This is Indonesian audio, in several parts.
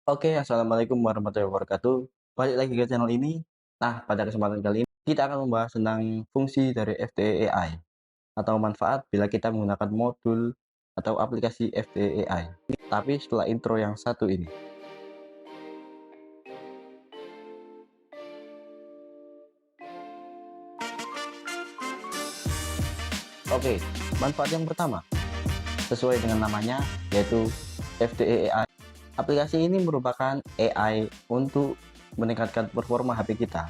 Oke, assalamualaikum warahmatullahi wabarakatuh. Balik lagi ke channel ini. Nah, pada kesempatan kali ini kita akan membahas tentang fungsi dari FTE AI atau manfaat bila kita menggunakan modul atau aplikasi FTE AI. Tapi setelah intro yang satu ini. Oke, manfaat yang pertama sesuai dengan namanya yaitu FTE AI. Aplikasi ini merupakan AI untuk meningkatkan performa HP kita.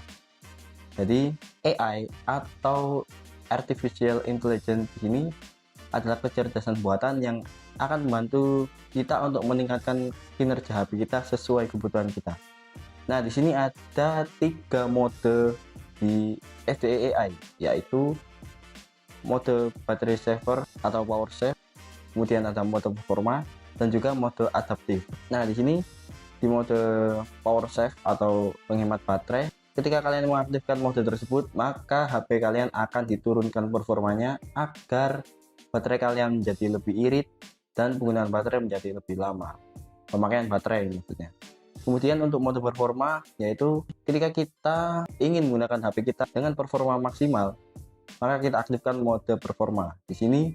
Jadi AI atau Artificial Intelligence ini adalah kecerdasan buatan yang akan membantu kita untuk meningkatkan kinerja HP kita sesuai kebutuhan kita. Nah, di sini ada 3 mode di FTE AI, yaitu mode battery saver atau power save, kemudian ada mode performa dan juga mode adaptif. Nah, di sini di mode power save atau penghemat baterai, ketika kalian mengaktifkan mode tersebut, maka HP kalian akan diturunkan performanya agar baterai kalian menjadi lebih irit dan penggunaan baterai menjadi lebih lama, pemakaian baterai maksudnya. Kemudian untuk mode performa, yaitu ketika kita ingin menggunakan HP kita dengan performa maksimal, maka kita aktifkan mode performa. Di sini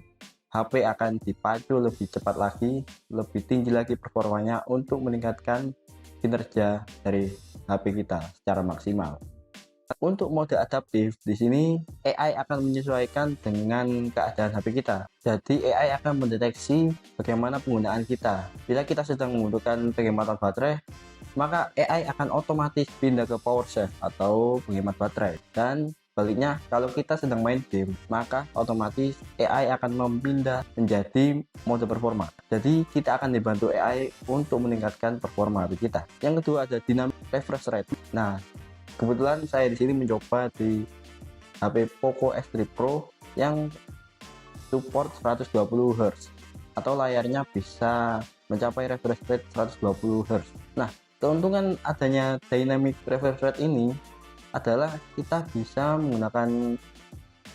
HP akan dipacu lebih cepat lagi, lebih tinggi lagi performanya untuk meningkatkan kinerja dari HP kita secara maksimal. Untuk mode adaptif, di sini AI akan menyesuaikan dengan keadaan HP kita. Jadi AI akan mendeteksi bagaimana penggunaan kita. Bila kita sedang membutuhkan penghematan baterai, maka AI akan otomatis pindah ke power save atau penghemat baterai. Dan baliknya, kalau kita sedang main game, maka otomatis AI akan memindah menjadi mode performa. Jadi kita akan dibantu AI untuk meningkatkan performa HP kita. Yang kedua ada dynamic refresh rate. Nah, kebetulan saya di sini mencoba di HP Poco X3 Pro yang support 120 Hz atau layarnya bisa mencapai refresh rate 120 Hz. Nah, keuntungan adanya dynamic refresh rate ini adalah kita bisa menggunakan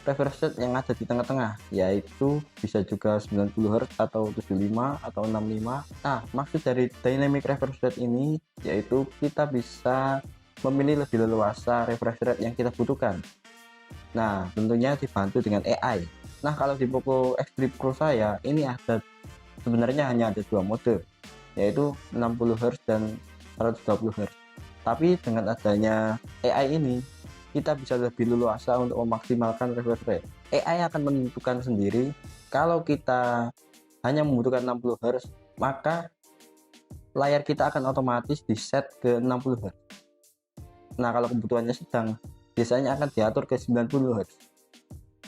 refresh rate yang ada di tengah-tengah, yaitu bisa juga 90 Hz atau 75 atau 65. Nah, maksud dari dynamic refresh rate ini yaitu kita bisa memilih lebih leluasa refresh rate yang kita butuhkan. Nah, tentunya dibantu dengan AI. Nah, kalau di Poco X3 Pro saya ini sebenarnya hanya ada 2 mode, yaitu 60 Hz dan 120 Hz. Tapi dengan adanya AI ini, kita bisa lebih leluasa untuk memaksimalkan refresh rate. AI akan menentukan sendiri kalau kita hanya membutuhkan 60 Hz, maka layar kita akan otomatis di set ke 60 Hz. Nah, kalau kebutuhannya sedang, biasanya akan diatur ke 90 Hz.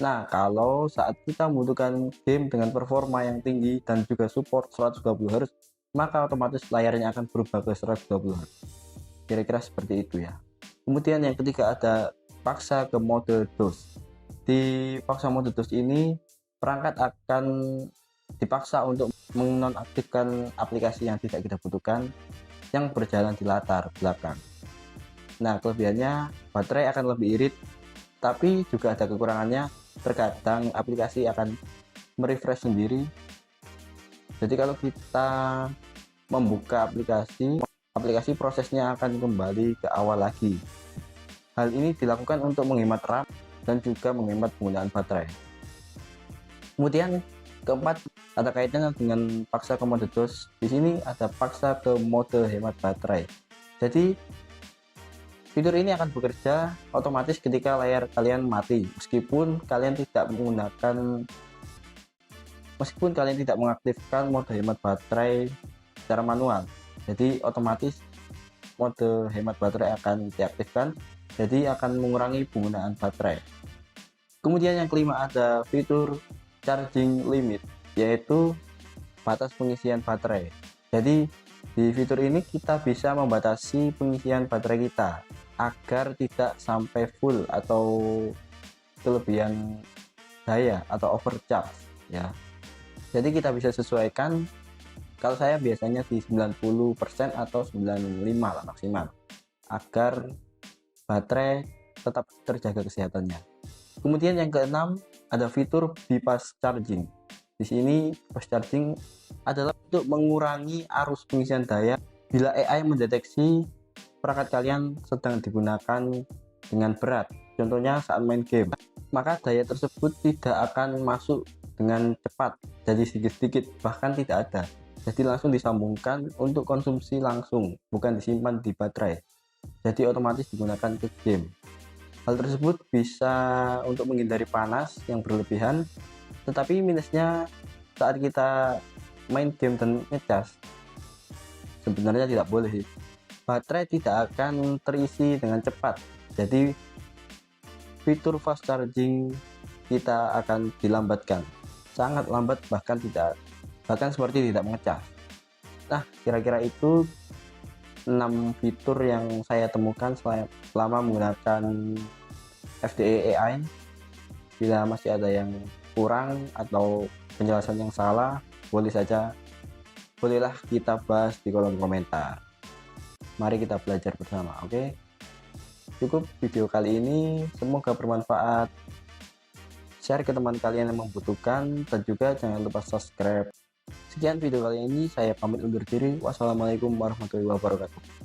Nah, kalau saat kita membutuhkan game dengan performa yang tinggi dan juga support 120 Hz, maka otomatis layarnya akan berubah ke 120 Hz. Kira-kira seperti itu ya. Kemudian yang ketiga ada paksa ke mode DOS. Di paksa mode DOS ini, perangkat akan dipaksa untuk menonaktifkan aplikasi yang tidak kita butuhkan yang berjalan di latar belakang. Nah, kelebihannya baterai akan lebih irit, tapi juga ada kekurangannya. Terkadang aplikasi akan merefresh sendiri. Jadi kalau kita membuka aplikasi prosesnya akan kembali ke awal lagi. Hal ini dilakukan untuk menghemat RAM dan juga menghemat penggunaan baterai. Kemudian keempat ada kaitannya dengan paksa ke mode DOS. Di sini ada paksa ke mode hemat baterai. Jadi fitur ini akan bekerja otomatis ketika layar kalian mati, meskipun kalian tidak mengaktifkan mode hemat baterai secara manual. Jadi otomatis mode hemat baterai akan diaktifkan, jadi akan mengurangi penggunaan baterai. Kemudian yang kelima ada fitur charging limit, yaitu batas pengisian baterai. Jadi di fitur ini kita bisa membatasi pengisian baterai kita agar tidak sampai full atau kelebihan daya atau overcharge ya. Jadi kita bisa sesuaikan. Kalau saya biasanya di 90% atau 95 lah maksimal, agar baterai tetap terjaga kesehatannya. Kemudian yang keenam ada fitur bypass charging. Di sini bypass charging adalah untuk mengurangi arus pengisian daya Bila AI mendeteksi perangkat kalian sedang digunakan dengan berat, contohnya saat main game, maka daya tersebut tidak akan masuk dengan cepat, jadi sedikit-sedikit, bahkan tidak ada. Jadi langsung disambungkan untuk konsumsi langsung, bukan disimpan di baterai. Jadi otomatis digunakan ke game. Hal tersebut bisa untuk menghindari panas yang berlebihan, tetapi minusnya saat kita main game dan ngecas, sebenarnya tidak boleh. Baterai tidak akan terisi dengan cepat, jadi fitur fast charging kita akan dilambatkan, sangat lambat, bahkan seperti tidak mengecas. Nah, kira-kira itu 6 fitur yang saya temukan selama menggunakan FDE AI. Bila masih ada yang kurang atau penjelasan yang salah, bolehlah kita bahas di kolom komentar. Mari kita belajar bersama, oke? Cukup video kali ini, semoga bermanfaat. Share ke teman kalian yang membutuhkan, dan juga jangan lupa subscribe. Sekian video kali ini, saya pamit undur diri. Wassalamualaikum warahmatullahi wabarakatuh.